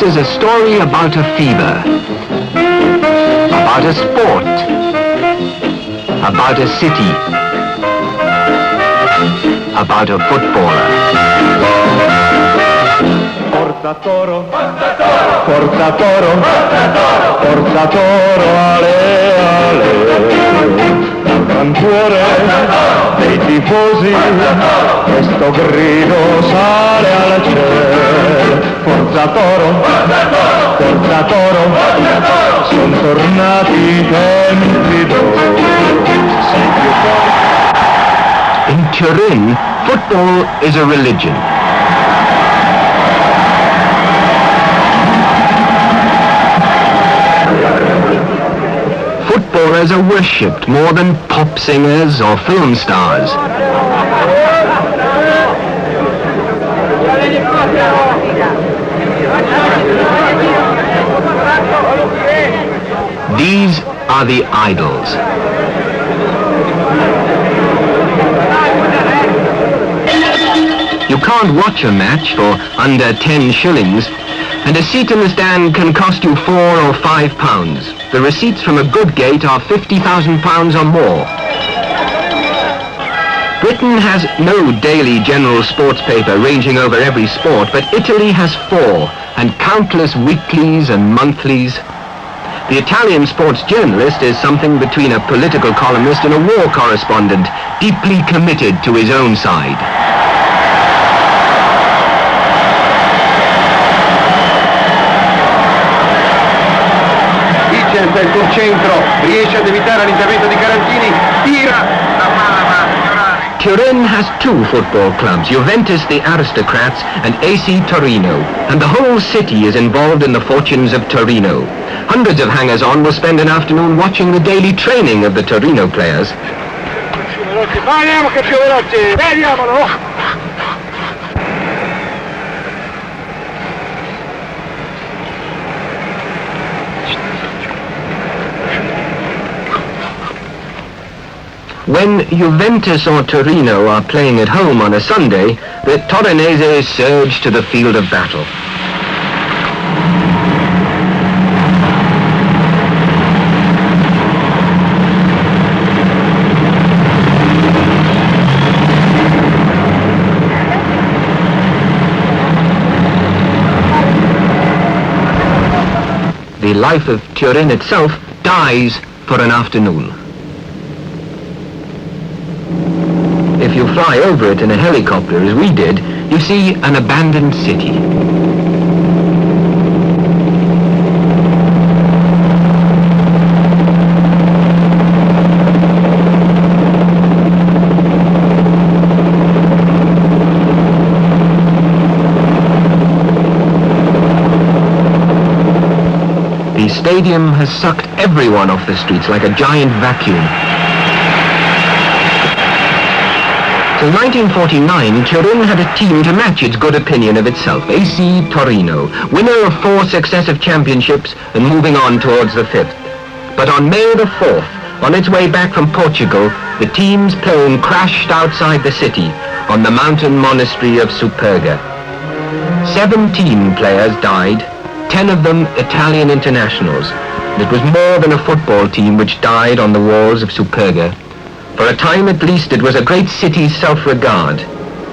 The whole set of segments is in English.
This is a story about a fever, about a sport, about a city, about a footballer. Forza Toro, Forza Toro, Forza Toro, ale, ale. Dal gran cuore dei tifosi questo grido sale al cielo. Forza Toro, Forza Toro, son tornati i tempi d'oro. In Turin, football is a religion. Footballers are worshipped more than pop singers or film stars. These are the idols. You can't watch a match for under 10 shillings, and a seat in the stand can cost you £4 or £5. The receipts from a good gate are £50,000 or more. Britain has no daily general sports paper ranging over every sport, but Italy has 4, and countless weeklies and monthlies. The Italian sports journalist is something between a political columnist and a war correspondent, deeply committed to his own side. Hitchens è il concentro, riesce ad evitare l'intervento di Carantini, tira la palla va a migliorare. Turin has 2 football clubs, Juventus the aristocrats and AC Torino, and the whole city is involved in the fortunes of Torino. Hundreds of hangers-on will spend an afternoon watching the daily training of the Torino players. Andiamo che più veloci, vediamolo! When Juventus or Torino are playing at home on a Sunday, the Torinese surge to the field of battle. The life of Turin itself dies for an afternoon. If you fly over it in a helicopter, as we did, you see an abandoned city. The stadium has sucked everyone off the streets like a giant vacuum. Till 1949, Turin had a team to match its good opinion of itself, AC Torino, winner of 4 successive championships and moving on towards the 5th. But on May the 4th, on its way back from Portugal, the team's plane crashed outside the city on the mountain monastery of Superga. 17 players died, 10 of them Italian internationals. And it was more than a football team which died on the walls of Superga. For a time at least, it was a great city's self-regard.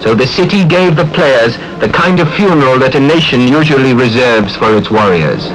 So the city gave the players the kind of funeral that a nation usually reserves for its warriors.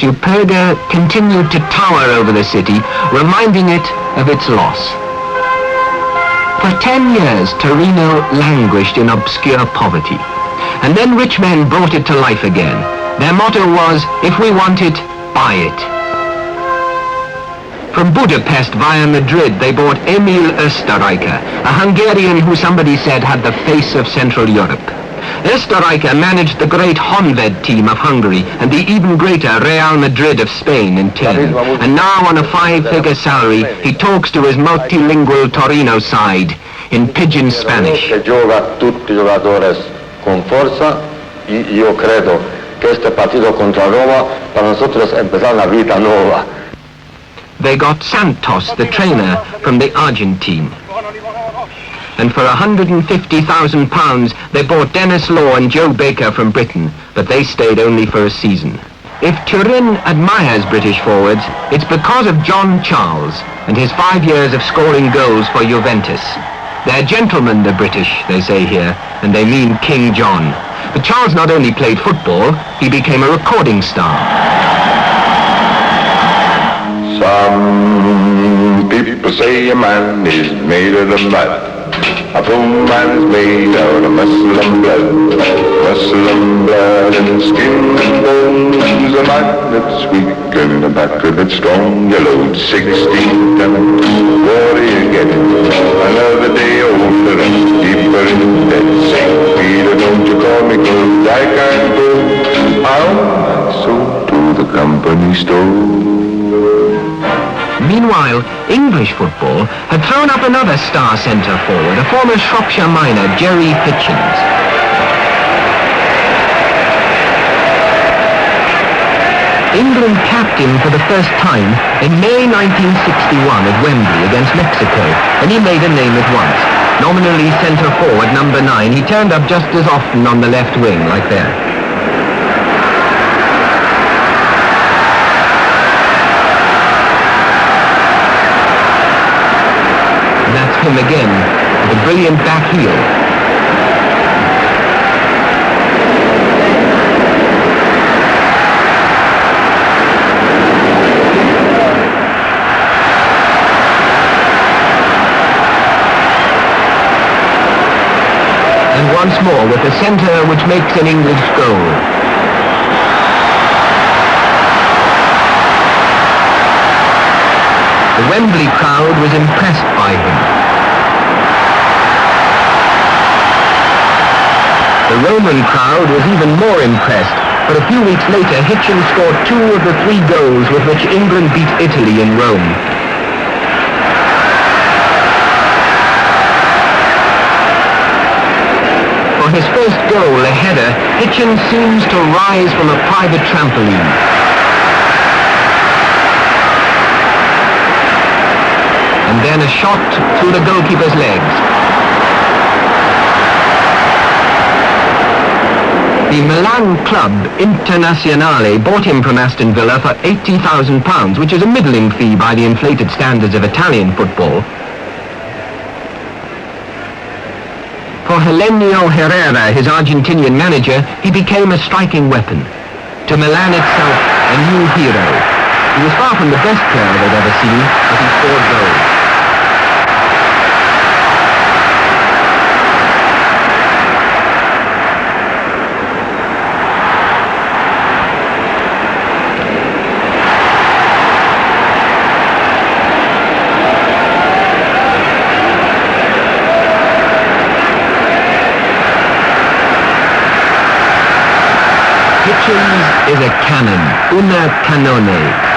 Superga continued to tower over the city, reminding it of its loss. For 10 years, Torino languished in obscure poverty. And then rich men brought it to life again. Their motto was, if we want it, buy it. From Budapest via Madrid, they bought Emil Österreicher, a Hungarian who somebody said had the face of Central Europe. Österreicher managed the great Honved team of Hungary and the even greater Real Madrid of Spain in turn. And now on a 5-figure salary, he talks to his multilingual Torino side in pidgin Spanish. Gioca tutti i giocatori con forza. Io credo que este partido contra Roma para nosotros empezar una vida nueva. They got Santos, the trainer, from the Argentine. And for £150,000 they bought Dennis Law and Joe Baker from Britain, but they stayed only for a season. If Turin admires British forwards, it's because of John Charles and his 5 years of scoring goals for Juventus. They're gentlemen, the British, they say here, and they mean King John. But Charles not only played football, he became a recording star. Some people say a man is made of the mud. A poor man is made out of muscle and blood. Muscle and blood and skin and bones. A man that's weak and a back that's strong. You load 16 tons. What are you getting? Another day older and deeper in debt. St. Peter, don't you call me, 'cause I can't go. I'm sold to the company store. Meanwhile, English football had thrown up another star centre forward, a former Shropshire miner, Gerry Hitchens. England capped him for the first time in May 1961 at Wembley against Mexico, and he made a name at once. Nominally centre forward number 9, he turned up just as often on the left wing, like there. That's him again, with a brilliant back heel. And once more with the centre which makes an English goal. The Wembley crowd was impressed by him. The Roman crowd was even more impressed, but a few weeks later Hitchens scored 2 of the 3 goals with which England beat Italy in Rome. For his first goal, a header, Hitchens seems to rise from a private trampoline. And then a shot through the goalkeeper's legs. The Milan club, Internazionale, bought him from Aston Villa for £80,000, which is a middling fee by the inflated standards of Italian football. For Helenio Herrera, his Argentinian manager, he became a striking weapon. To Milan itself, a new hero. He was far from the best player they'd ever seen, but he scored goals. Hitchens is a cannon, una cannone.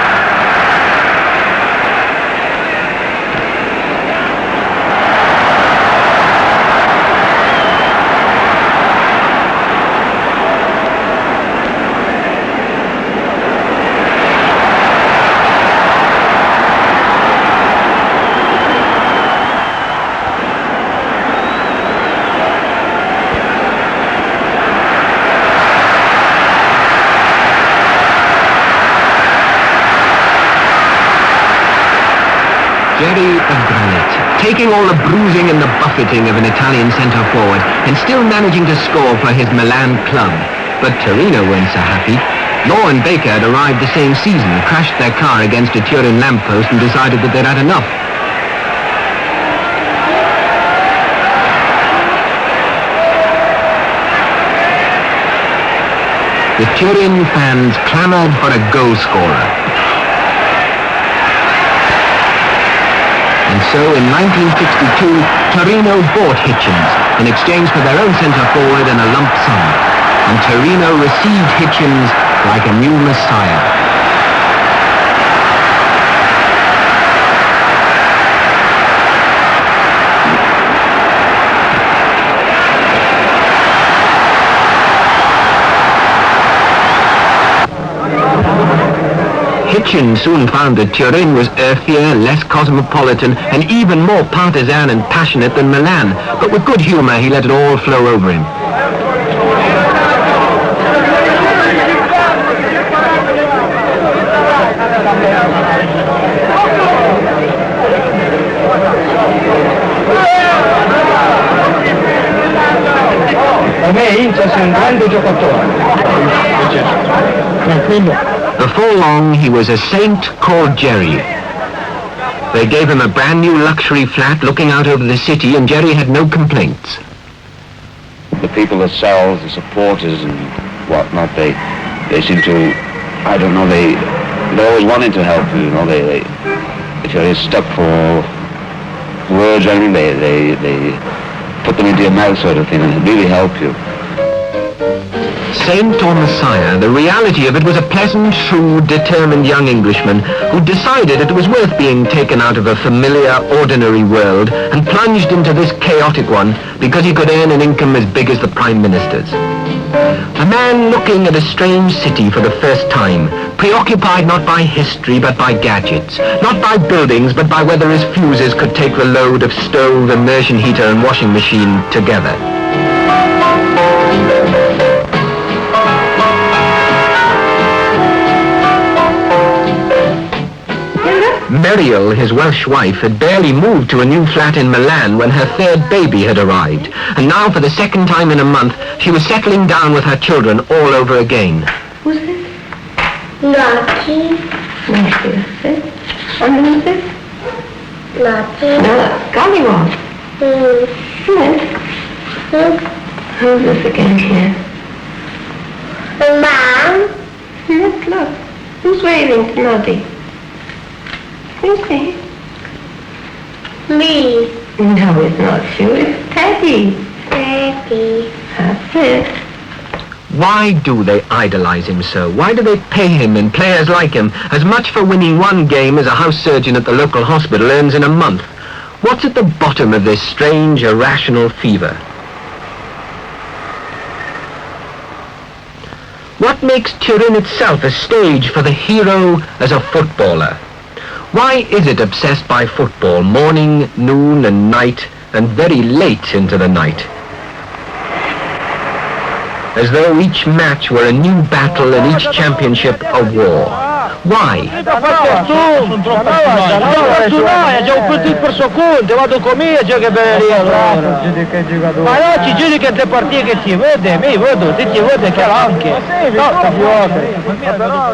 Gerry of granite, taking all the bruising and the buffeting of an Italian centre-forward and still managing to score for his Milan club. But Torino weren't so happy. Law and Baker had arrived the same season, crashed their car against a Turin lamppost and decided that they'd had enough. The Turin fans clamoured for a goal scorer. And so in 1962, Torino bought Hitchens, in exchange for their own centre-forward and a lump sum. And Torino received Hitchens like a new messiah. Hitchens soon found that Turin was earthier, less cosmopolitan, and even more partisan and passionate than Milan. But with good humour, he let it all flow over him. Per me Hitchens è un grande giocatore. Tranquillo. Before long, he was a saint called Gerry. They gave him a brand new luxury flat looking out over the city, and Gerry had no complaints. The people themselves, the supporters and whatnot, they seem to, I don't know, they're always wanting to help you, you know, if you're stuck for words or anything, they put them into your mouth sort of thing and really help you. Saint or Messiah, the reality of it was a pleasant, shrewd, determined young Englishman who decided it was worth being taken out of a familiar, ordinary world and plunged into this chaotic one because he could earn an income as big as the Prime Minister's. A man looking at a strange city for the first time, preoccupied not by history but by gadgets, not by buildings but by whether his fuses could take the load of stove, immersion heater and washing machine together. Muriel, his Welsh wife, had barely moved to a new flat in Milan when her third baby had arrived. And now, for the second time in a month, she was settling down with her children all over again. Who's this? Naughty. Naughty. And who's this? Naughty. No, Gollywog. Who's this again here? Mom. Look. Who's waving to Naughty? Who's he? Me. No, it's not you. It's Teddy. Teddy. That's it. Why do they idolize him so? Why do they pay him and players like him as much for winning one game as a house surgeon at the local hospital earns in a month? What's at the bottom of this strange, irrational fever? What makes Turin itself a stage for the hero as a footballer? Why is it obsessed by football morning, noon and night, and very late into the night? As though each match were a new battle and each championship a war. Why? Già un punto per secondo, vado con me, gioca per ma no, ci giudica le partite che ti vede, mi vedo, ti vede che anche.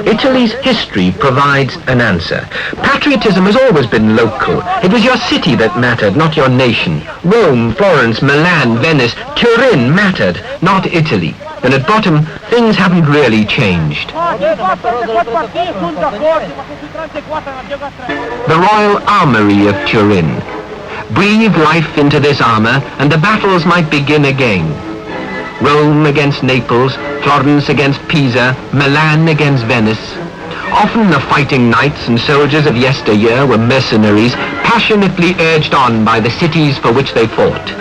Italy's history provides an answer. Patriotism has always been local. It was your city that mattered, not your nation. Rome, Florence, Milan, Venice, Turin mattered, not Italy. And at bottom, things haven't really changed. The Royal Armoury of Turin. Breathe life into this armour, and the battles might begin again. Rome against Naples, Florence against Pisa, Milan against Venice. Often the fighting knights and soldiers of yesteryear were mercenaries, passionately urged on by the cities for which they fought.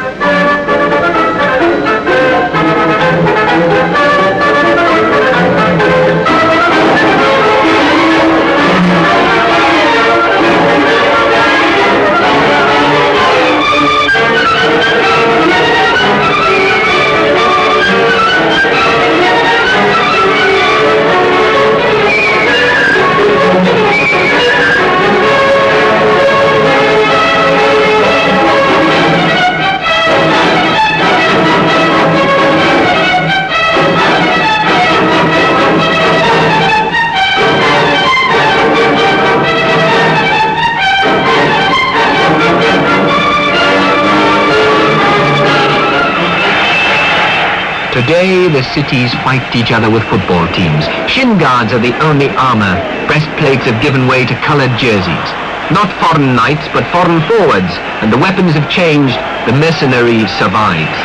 Today, the cities fight each other with football teams. Shin guards are the only armour. Breastplates have given way to coloured jerseys. Not foreign knights, but foreign forwards, and the weapons have changed, the mercenary survives.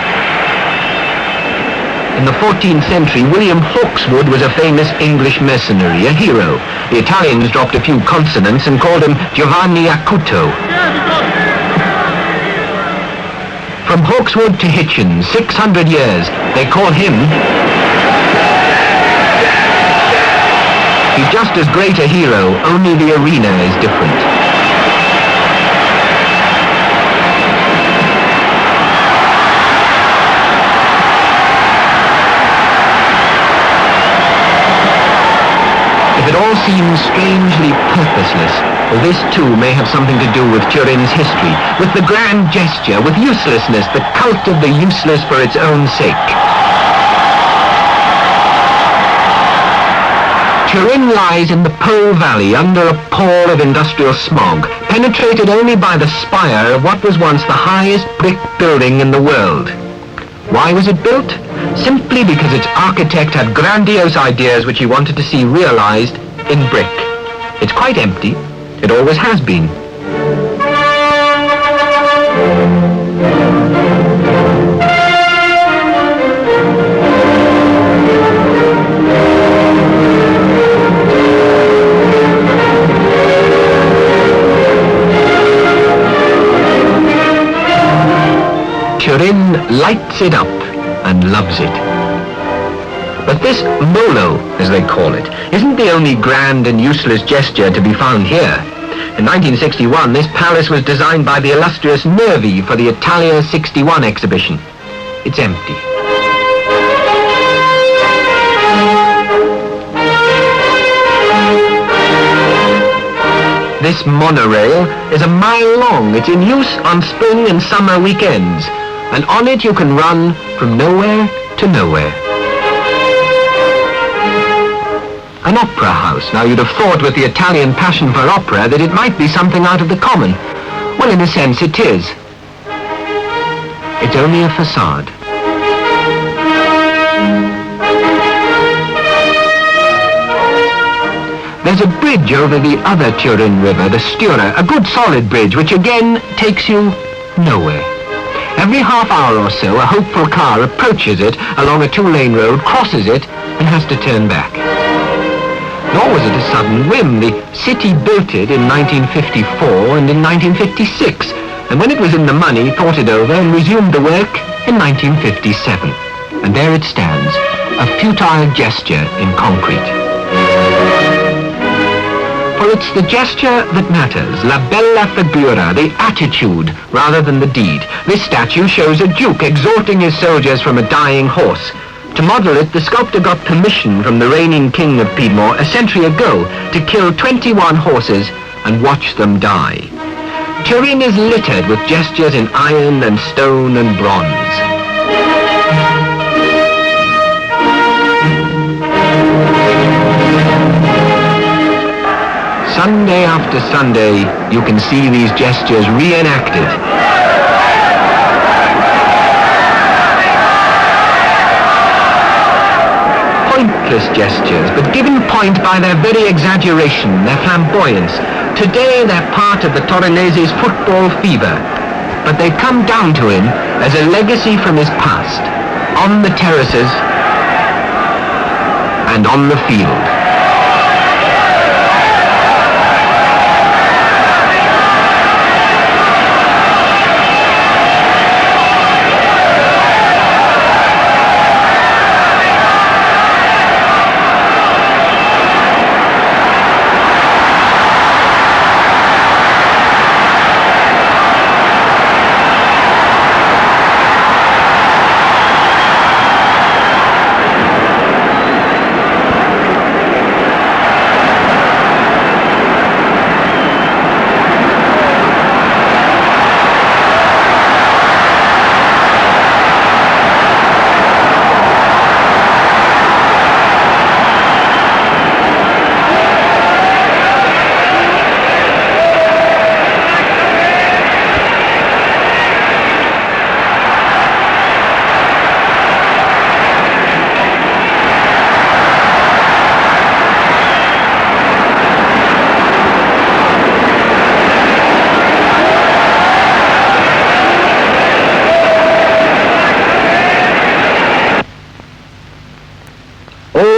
In the 14th century, William Hawkeswood was a famous English mercenary, a hero. The Italians dropped a few consonants and called him Giovanni Acuto. From Hawkeswood to Hitchens, 600 years, they call him... He's just as great a hero, only the arena is different. If it all seems strangely purposeless, well, this too may have something to do with Turin's history, with the grand gesture, with uselessness, the cult of the useless for its own sake. Turin lies in the Po Valley under a pall of industrial smog, penetrated only by the spire of what was once the highest brick building in the world. Why was it built? Simply because its architect had grandiose ideas which he wanted to see realized in brick. It's quite empty. It always has been. Turin lights it up and loves it. But this molo, as they call it, isn't the only grand and useless gesture to be found here. In 1961, this palace was designed by the illustrious Nervi for the Italia 61 exhibition. It's empty. This monorail is a mile long. It's in use on spring and summer weekends. And on it you can run from nowhere to nowhere. An opera house. Now you'd have thought with the Italian passion for opera that it might be something out of the common. Well, in a sense it is. It's only a facade. There's a bridge over the other Turin River, the Stura, a good solid bridge which again takes you nowhere. Every half hour or so, a hopeful car approaches it along a two-lane road, crosses it, and has to turn back. Nor was it a sudden whim. The city built it in 1954 and in 1956, and when it was in the money, thought it over and resumed the work in 1957. And there it stands, a futile gesture in concrete. For it's the gesture that matters, la bella figura, the attitude rather than the deed. This statue shows a duke exhorting his soldiers from a dying horse. To model it, the sculptor got permission from the reigning king of Piedmont a century ago to kill 21 horses and watch them die. Turin is littered with gestures in iron and stone and bronze. Sunday after Sunday, you can see these gestures reenacted. Pointless gestures, but given point by their very exaggeration, their flamboyance. Today they're part of the Torinese's football fever, but they come down to him as a legacy from his past, on the terraces and on the field.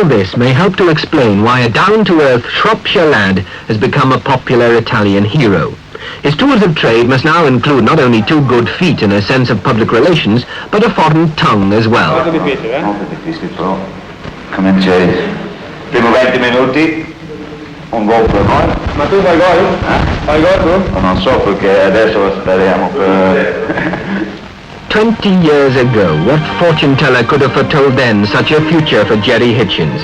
All this may help to explain why a down-to-earth Shropshire lad has become a popular Italian hero. His tools of trade must now include not only 2 good feet and a sense of public relations, but a foreign tongue as well. Molto difficile però. Comincia primo 20 minuti, un gol per noi. Ma tu fai gol? Fai gol tu? Non so perché adesso speriamo per... 20 years ago, what fortune teller could have foretold then such a future for Gerry Hitchens?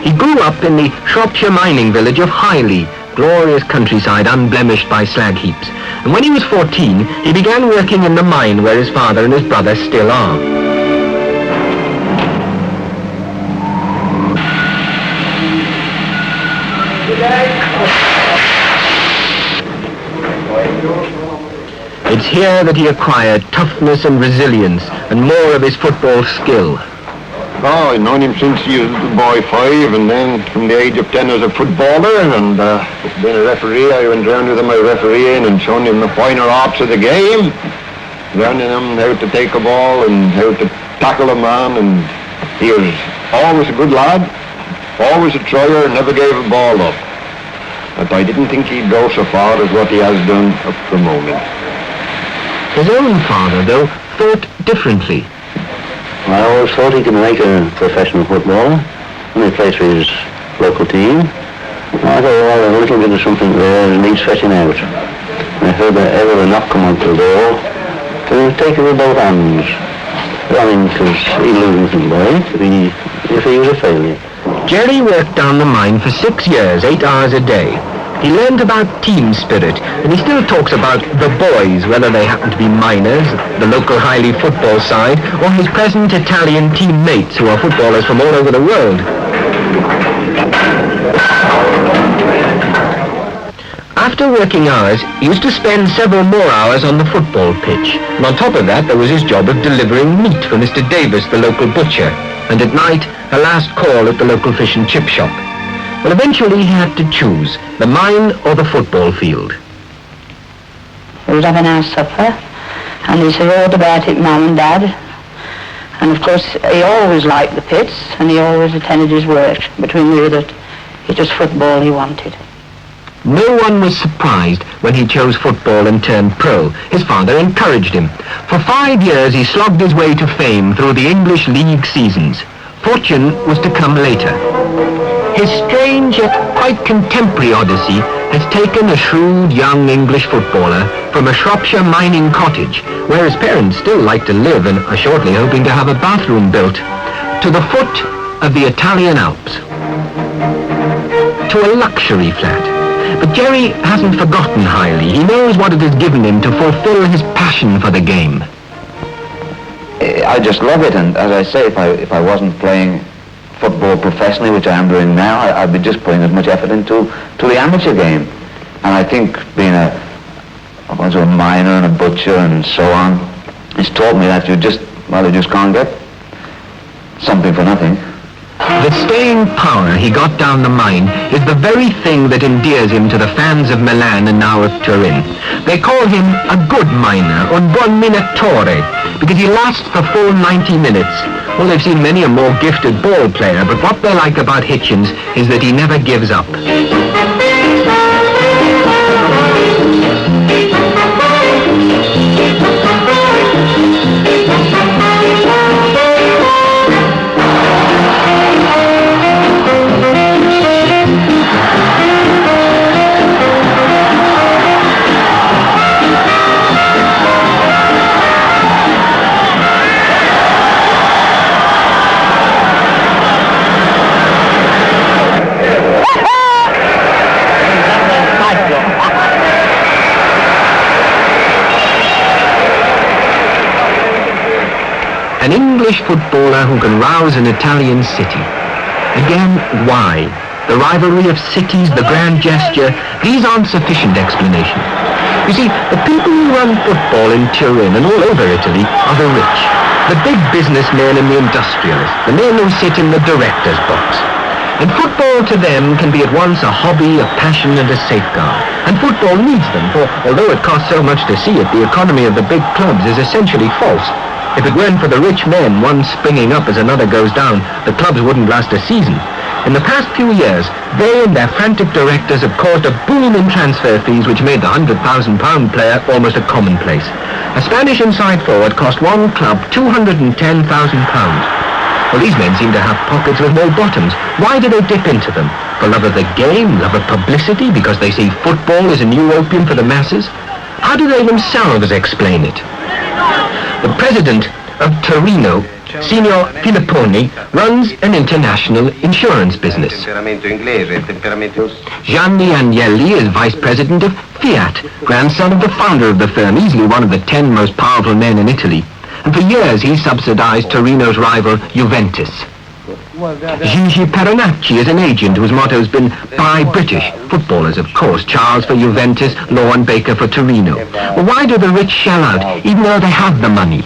He grew up in the Shropshire mining village of Highley, glorious countryside unblemished by slag heaps. And when he was 14, he began working in the mine where his father and his brother still are. It's here that he acquired toughness and resilience and more of his football skill. Oh, I've known him since he was a little boy 5, and then from the age of 10 as a footballer, and being a referee, I went round with him refereeing and showing him the finer arts of the game, learning him how to take a ball and how to tackle a man, and he was always a good lad, always a trier, never gave a ball up. But I didn't think he'd go so far as what he has done up to the moment. His own father, though, thought differently. I always thought he could make a professional footballer when he played for his local team. I thought, well, a little bit of something there needs fetching out. And if ever a knock come onto the door, to take it with both hands. I mean, because he lose nothing by it if he was a failure. Gerry worked down the mine for 6 years, 8 hours a day. He learned about team spirit, and he still talks about the boys, whether they happen to be miners, the local Highley football side, or his present Italian teammates who are footballers from all over the world. After working hours, he used to spend several more hours on the football pitch. And on top of that, there was his job of delivering meat for Mr. Davis, the local butcher. And at night, a last call at the local fish and chip shop. Well, eventually he had to choose, the mine or the football field. We would have a nice supper, and he said all about it, Mum and Dad. And of course, he always liked the pits, and he always attended his work, but we knew that it was football he wanted. No one was surprised when he chose football and turned pro. His father encouraged him. For 5 years he slogged his way to fame through the English League seasons. Fortune was to come later. His strange yet quite contemporary odyssey has taken a shrewd young English footballer from a Shropshire mining cottage, where his parents still like to live and are shortly hoping to have a bathroom built, to the foot of the Italian Alps, to a luxury flat. But Gerry hasn't forgotten Highley. He knows what it has given him to fulfill his passion for the game. I just love it, and as I say, if I wasn't playing football professionally, which I am doing now, I'd be just putting as much effort into the amateur game. And I think being a miner and a butcher and so on, it's taught me that you just can't get something for nothing. The staying power he got down the mine is the very thing that endears him to the fans of Milan and now of Turin. They call him a good miner, un buon minatore, because he lasts for full 90 minutes. Well, they've seen many a more gifted ball player, but what they like about Hitchens is that he never gives up. An English footballer who can rouse an Italian city. Again, why? The rivalry of cities, the grand gesture, these aren't sufficient explanations. You see, the people who run football in Turin and all over Italy are the rich, the big businessmen and the industrialists, the men who sit in the director's box. And football to them can be at once a hobby, a passion and a safeguard. And football needs them, for although it costs so much to see it, the economy of the big clubs is essentially false. If it weren't for the rich men, one springing up as another goes down, the clubs wouldn't last a season. In the past few years, they and their frantic directors have caused a boom in transfer fees which made the £100,000 player almost a commonplace. A Spanish inside forward cost one club £210,000. Well, these men seem to have pockets with no bottoms. Why do they dip into them? For love of the game, love of publicity, because they see football as a new opium for the masses? How do they themselves explain it? The president of Torino, Signor Filipponi, runs an international insurance business. Gianni Agnelli is vice president of Fiat, grandson of the founder of the firm, easily one of the 10 most powerful men in Italy. And for years he subsidized Torino's rival Juventus. Gigi Peronacci is an agent whose motto has been "Buy British." Footballers, of course. Charles for Juventus, Law and Baker for Torino. Well, why do the rich shell out, even though they have the money?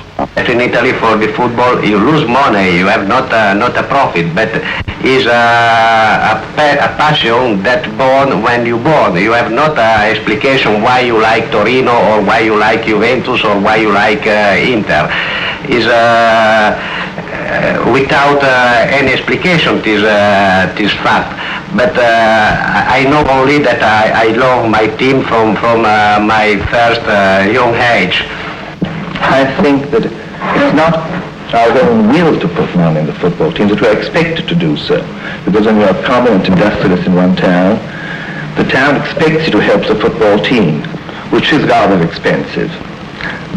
In Italy, for the football, you lose money. You have not a profit, but is a passion that born when you born. You have not an explication why you like Torino or why you like Juventus or why you like Inter. Is without any explication, this fact. But I know only that I love my team from my first young age. I think that it's not our own will to put money in the football team, that we're expected to do so. Because when you're a prominent industrialist in one town, the town expects you to help the football team, which is rather expensive.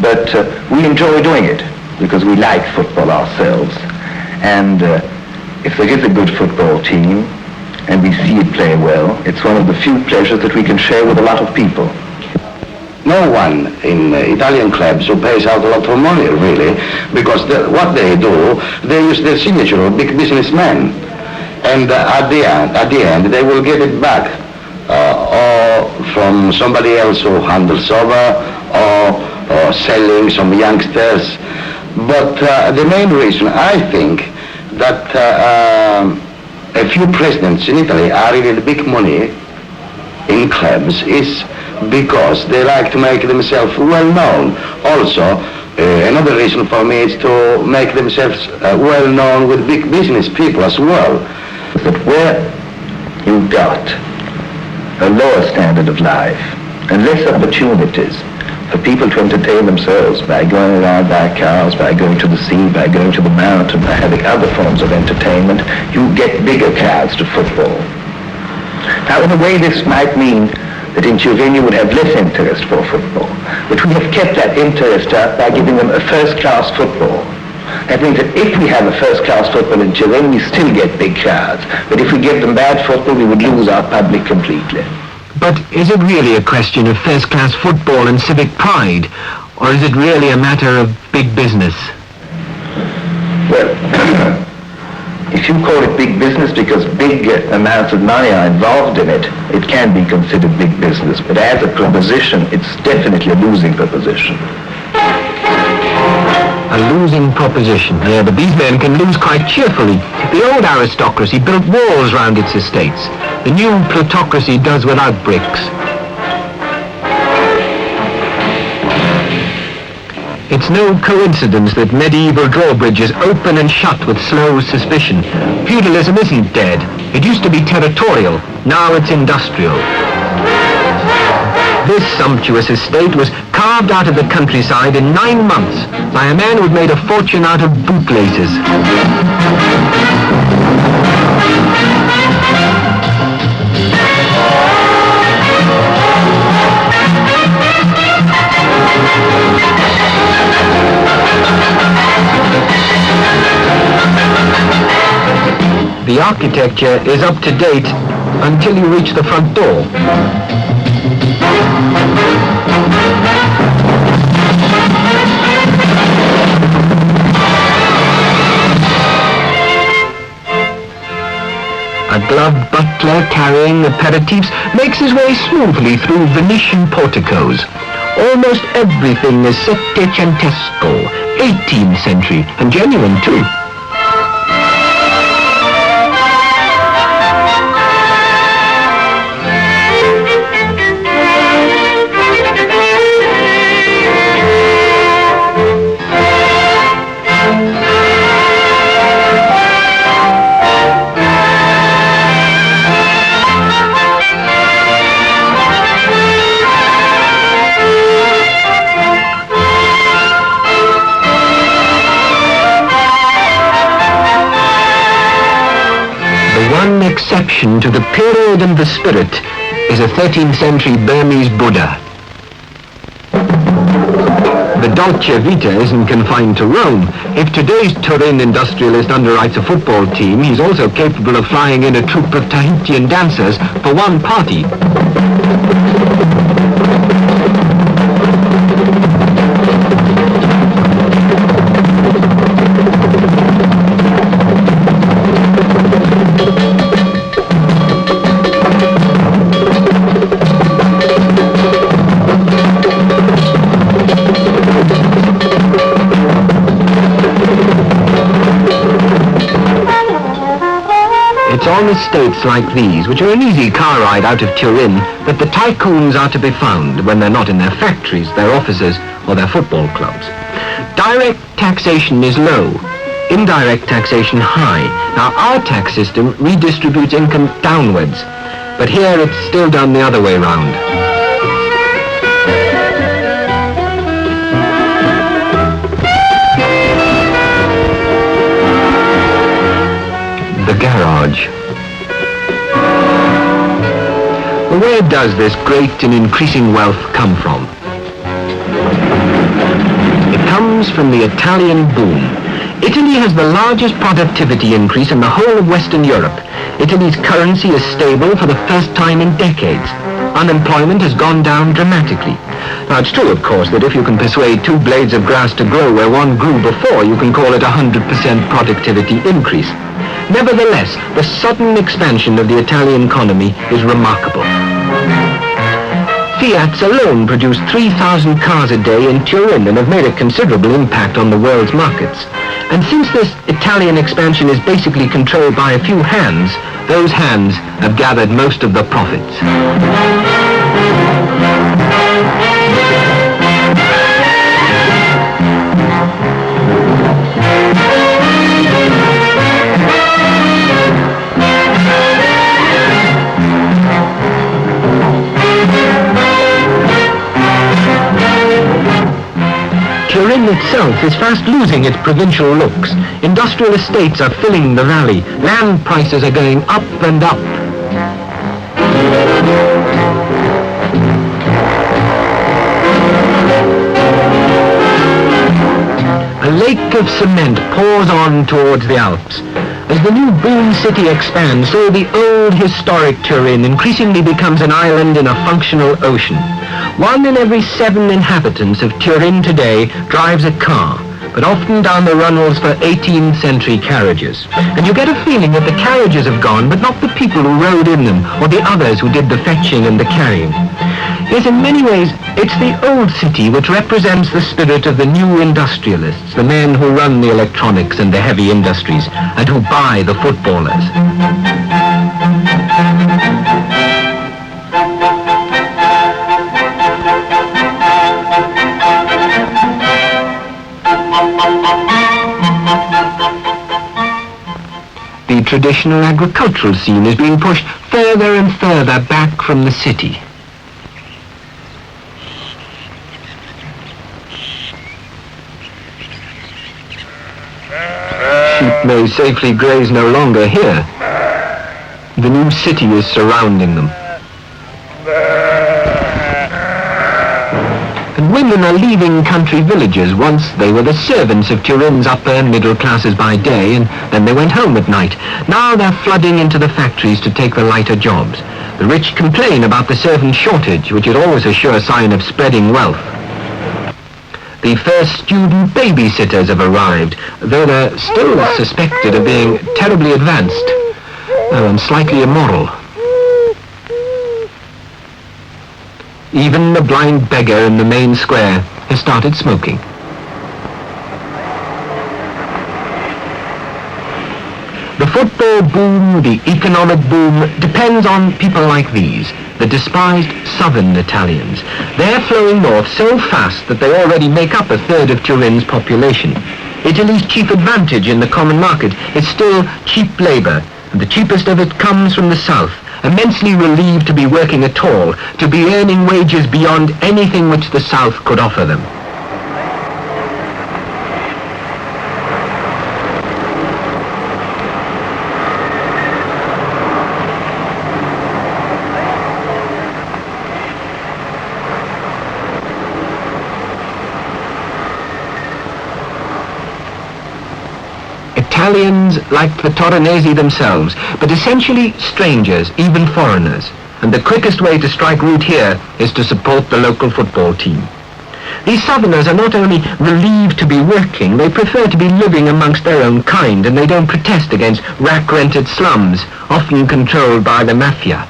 But we enjoy doing it because we like football ourselves. And if there is a good football team and we see it play well, it's one of the few pleasures that we can share with a lot of people. No one in Italian clubs who pays out a lot of money, really, because what they do, they use their signature of big businessmen, and at the end, they will get it back, or from somebody else who handles over, or selling some youngsters. But the main reason, I think, that a few presidents in Italy are really the big money in clubs is because they like to make themselves well known. Also, another reason for me is to make themselves well known with big business people as well. That where you've got a lower standard of life and less opportunities for people to entertain themselves by going around by cars, by going to the sea, by going to the mountain, by having other forms of entertainment, you get bigger crowds to football. Now, in a way, this might mean that in Turin you would have less interest for football. But we have kept that interest up by giving them a first-class football. That means that if we have a first-class football in Turin, we still get big crowds. But if we give them bad football, we would lose our public completely. But is it really a question of first-class football and civic pride? Or is it really a matter of big business? Well, if you call it big business because big amounts of money are involved in it, it can be considered big business. But as a proposition, it's definitely a losing proposition. A losing proposition, yeah, but these men can lose quite cheerfully. The old aristocracy built walls round its estates. The new plutocracy does without bricks. It's no coincidence that medieval drawbridges open and shut with slow suspicion. Feudalism isn't dead. It used to be territorial. Now it's industrial. This sumptuous estate was carved out of the countryside in 9 months by a man who'd made a fortune out of bootlaces. The architecture is up to date until you reach the front door. A gloved butler carrying aperitifs makes his way smoothly through Venetian porticos. Almost everything is Settecentesco, 18th century, and genuine too. introduction to the period and the spirit is a 13th century Burmese Buddha. The Dolce Vita isn't confined to Rome. If today's Turin industrialist underwrites a football team, he's also capable of flying in a troupe of Tahitian dancers for one party. It's on estates like these, which are an easy car ride out of Turin, that the tycoons are to be found when they're not in their factories, their offices, or their football clubs. Direct taxation is low, indirect taxation high. Now, our tax system redistributes income downwards, but here it's still done the other way round. The garage. Well, where does this great and increasing wealth come from? It comes from the Italian boom. Italy has the largest productivity increase in the whole of Western Europe. Italy's currency is stable for the first time in decades. Unemployment has gone down dramatically. Now, it's true, of course, that if you can persuade two blades of grass to grow where one grew before, you can call it 100% productivity increase. Nevertheless, the sudden expansion of the Italian economy is remarkable. Fiats alone produce 3,000 cars a day in Turin and have made a considerable impact on the world's markets. And since this Italian expansion is basically controlled by a few hands, those hands have gathered most of the profits. Turin itself is fast losing its provincial looks. Industrial estates are filling the valley. Land prices are going up and up. A lake of cement pours on towards the Alps. As the new boom city expands, so the old historic Turin increasingly becomes an island in a functional ocean. 1 in every 7 inhabitants of Turin today drives a car, but often down the runnels for 18th century carriages. And you get a feeling that the carriages have gone, but not the people who rode in them, or the others who did the fetching and the carrying. Yes, in many ways, it's the old city which represents the spirit of the new industrialists, the men who run the electronics and the heavy industries, and who buy the footballers. The traditional agricultural scene is being pushed further and further back from the city. Sheep may safely graze no longer here. The new city is surrounding them. And women are leaving country villages. Once they were the servants of Turin's upper and middle classes by day, and then they went home at night. Now they're flooding into the factories to take the lighter jobs. The rich complain about the servant shortage, which is always a sure sign of spreading wealth. The first student babysitters have arrived, though they're still suspected of being terribly advanced and slightly immoral. Even the blind beggar in the main square has started smoking. The football boom, the economic boom, depends on people like these, the despised southern Italians. They're flowing north so fast that they already make up 1/3 of Turin's population. Italy's chief advantage in the common market is still cheap labor, and the cheapest of it comes from the south, immensely relieved to be working at all, to be earning wages beyond anything which the south could offer them. Italians like the Torinese themselves, but essentially strangers, even foreigners. And the quickest way to strike root here is to support the local football team. These southerners are not only relieved to be working, they prefer to be living amongst their own kind, and they don't protest against rack-rented slums, often controlled by the mafia.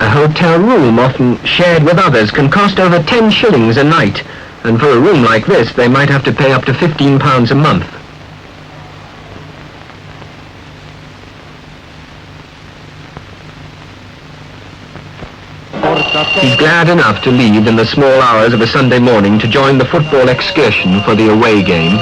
A hotel room, often shared with others, can cost over 10 shillings a night, and for a room like this, they might have to pay up to £15 a month. He's glad enough to leave in the small hours of a Sunday morning to join the football excursion for the away game.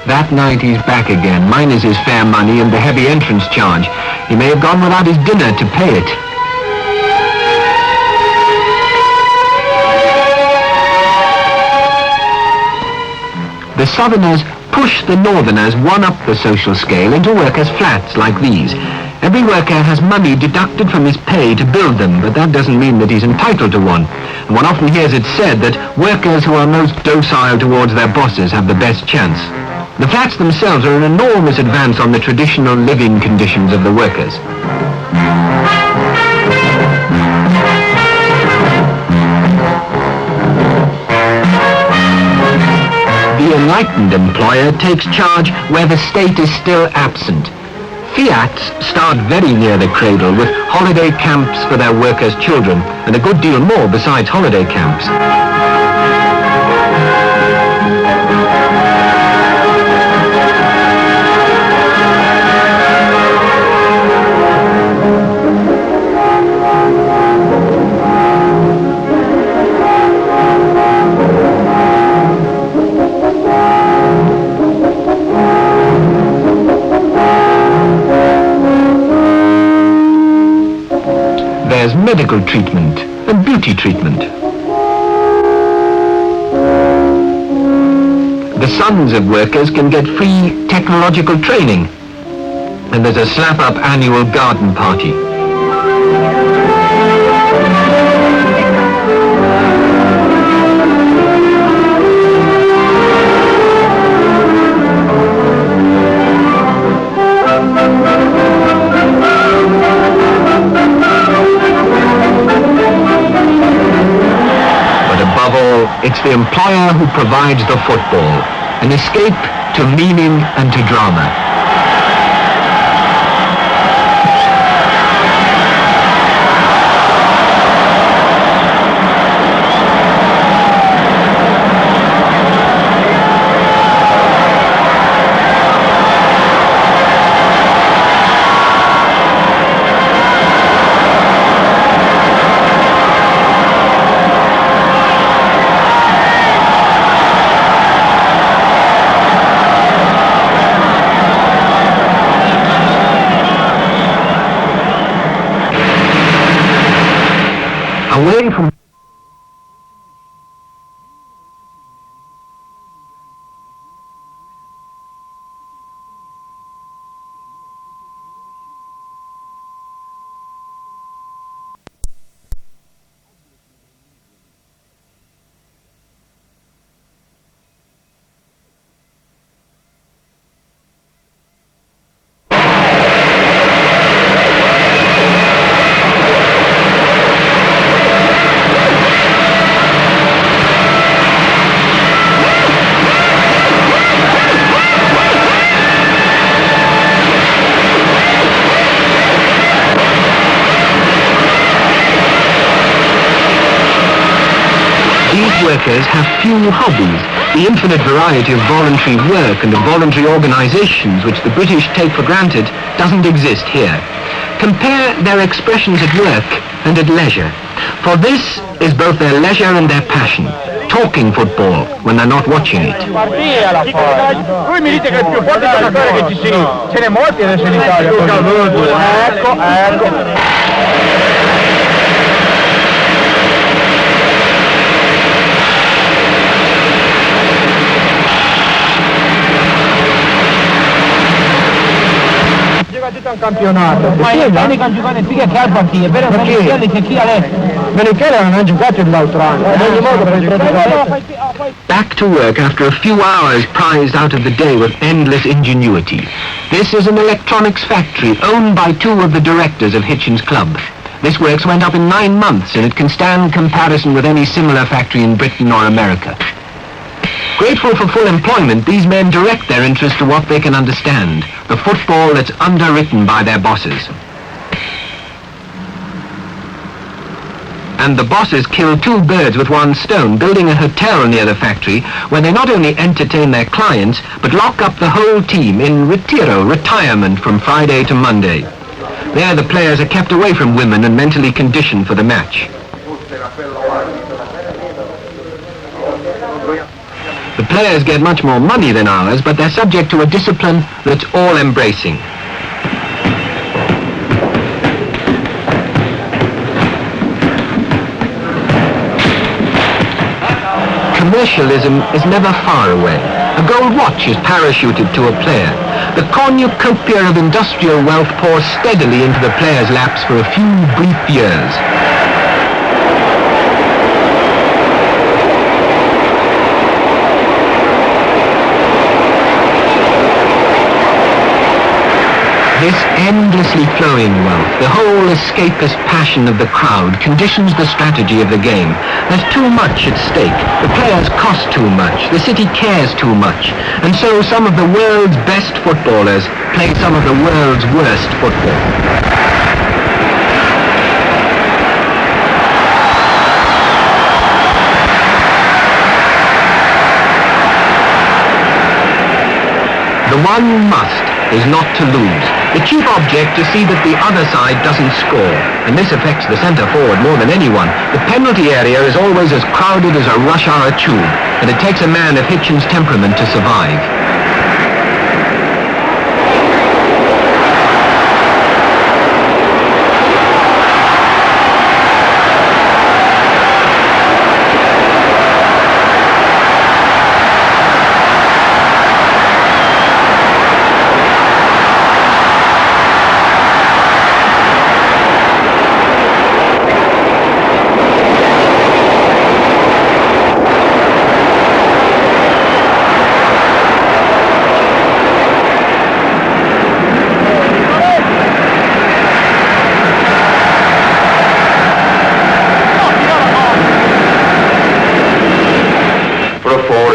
That night he's back again, minus his fare money and the heavy entrance charge. He may have gone without his dinner to pay it. The southerners push the northerners one up the social scale into workers' flats like these. Every worker has money deducted from his pay to build them, but that doesn't mean that he's entitled to one. And one often hears it said that workers who are most docile towards their bosses have the best chance. The flats themselves are an enormous advance on the traditional living conditions of the workers. The enlightened employer takes charge where the state is still absent. Fiats start very near the cradle with holiday camps for their workers' children, and a good deal more besides holiday camps. There's medical treatment and beauty treatment. The sons of workers can get free technological training, and there's a slap-up annual garden party. It's the employer who provides the football, an escape to meaning and to drama. Away from workers have few hobbies. The infinite variety of voluntary work and of voluntary organizations which the British take for granted doesn't exist here. Compare their expressions at work and at leisure. For this is both their leisure and their passion. Talking football when they're not watching it. Voi mi dite che è il più forte giocatore che ci sia. Ce n'è molti adesso in Italia. Ecco. Tutto un campionato. Ma io l'unica giocata in figa che ha partite, però Menichelli che chi ha letto? Menichelli non ha giocato l'altro anno, ad ogni modo per Back to work after a few hours prized out of the day with endless ingenuity. This is an electronics factory owned by two of the directors of Hitchens Club. This works went up in 9 months and it can stand comparison with any similar factory in Britain or America. Grateful for full employment, these men direct their interest to what they can understand, the football that's underwritten by their bosses. And the bosses kill 2 birds with 1 stone, building a hotel near the factory where they not only entertain their clients, but lock up the whole team in retirement from Friday to Monday. There the players are kept away from women and mentally conditioned for the match. The players get much more money than ours, but they're subject to a discipline that's all-embracing. Commercialism is never far away. A gold watch is parachuted to a player. The cornucopia of industrial wealth pours steadily into the player's laps for a few brief years. This endlessly flowing wealth, the whole escapist passion of the crowd, conditions the strategy of the game. There's too much at stake. The players cost too much. The city cares too much. And so some of the world's best footballers play some of the world's worst football. The one must is not to lose. The chief object to see that the other side doesn't score, and this affects the centre forward more than anyone. The penalty area is always as crowded as a rush hour tube, and it takes a man of Hitchens' temperament to survive.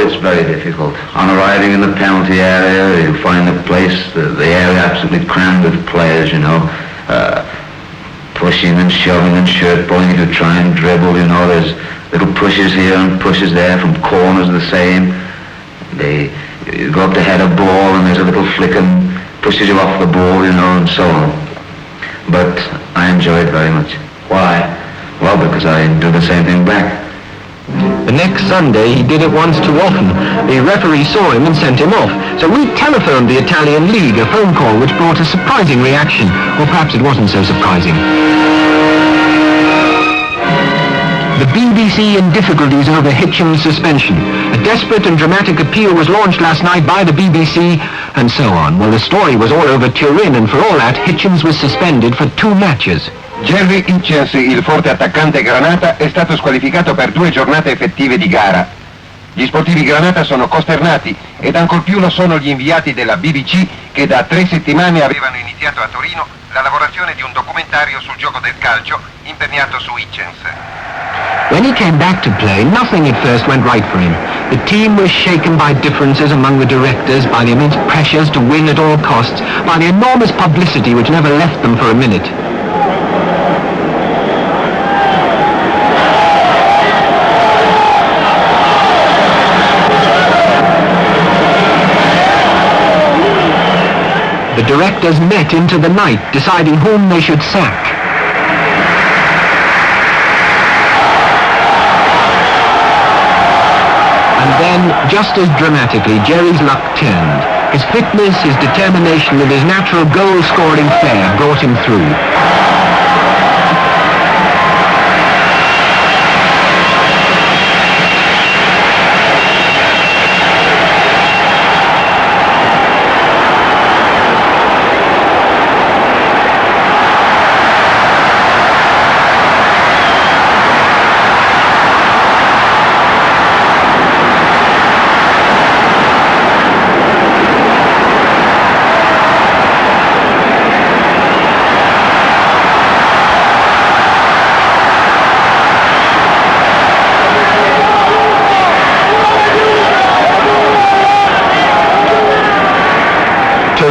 It's very difficult. On arriving in the penalty area, you find the area absolutely crammed with players, you know, pushing and shoving and shirt pulling to try and dribble, you know. There's little pushes here and pushes there, from corners the same. You go up to head a ball and there's a little flick and pushes you off the ball, you know, and so on. But I enjoy it very much. Why? Well, because I do the same thing back. The next Sunday, he did it once too often. The referee saw him and sent him off. So we telephoned the Italian League, a phone call which brought a surprising reaction. Or perhaps it wasn't so surprising. The BBC in difficulties over Hitchens' suspension. A desperate and dramatic appeal was launched last night by the BBC, and so on. Well, the story was all over Turin, and for all that, Hitchens was suspended for 2 matches. Gerry Hitchens, il forte attaccante granata, è stato squalificato per 2 giornate effettive di gara. Gli sportivi granata sono costernati ed ancor più lo sono gli inviati della BBC che da 3 settimane avevano iniziato a Torino la lavorazione di un documentario sul gioco del calcio imperniato su Hitchens. When he came back to play, nothing at first went right for him. The team was shaken by differences among the directors, by the immense pressures to win at all costs, by the enormous publicity which never left them for a minute. The directors met into the night, deciding whom they should sack. And then, just as dramatically, Gerry's luck turned. His fitness, his determination, and his natural goal-scoring flair brought him through.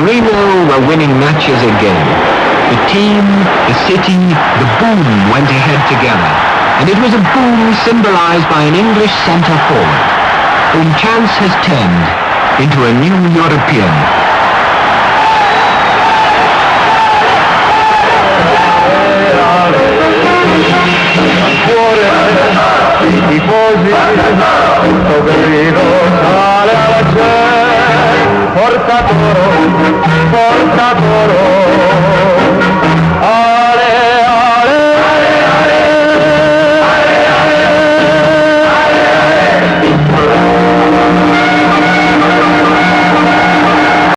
Torino were winning matches again. The team, the city, the boom went ahead together. And it was a boom symbolized by an English centre forward, whom chance has turned into a new European. Porta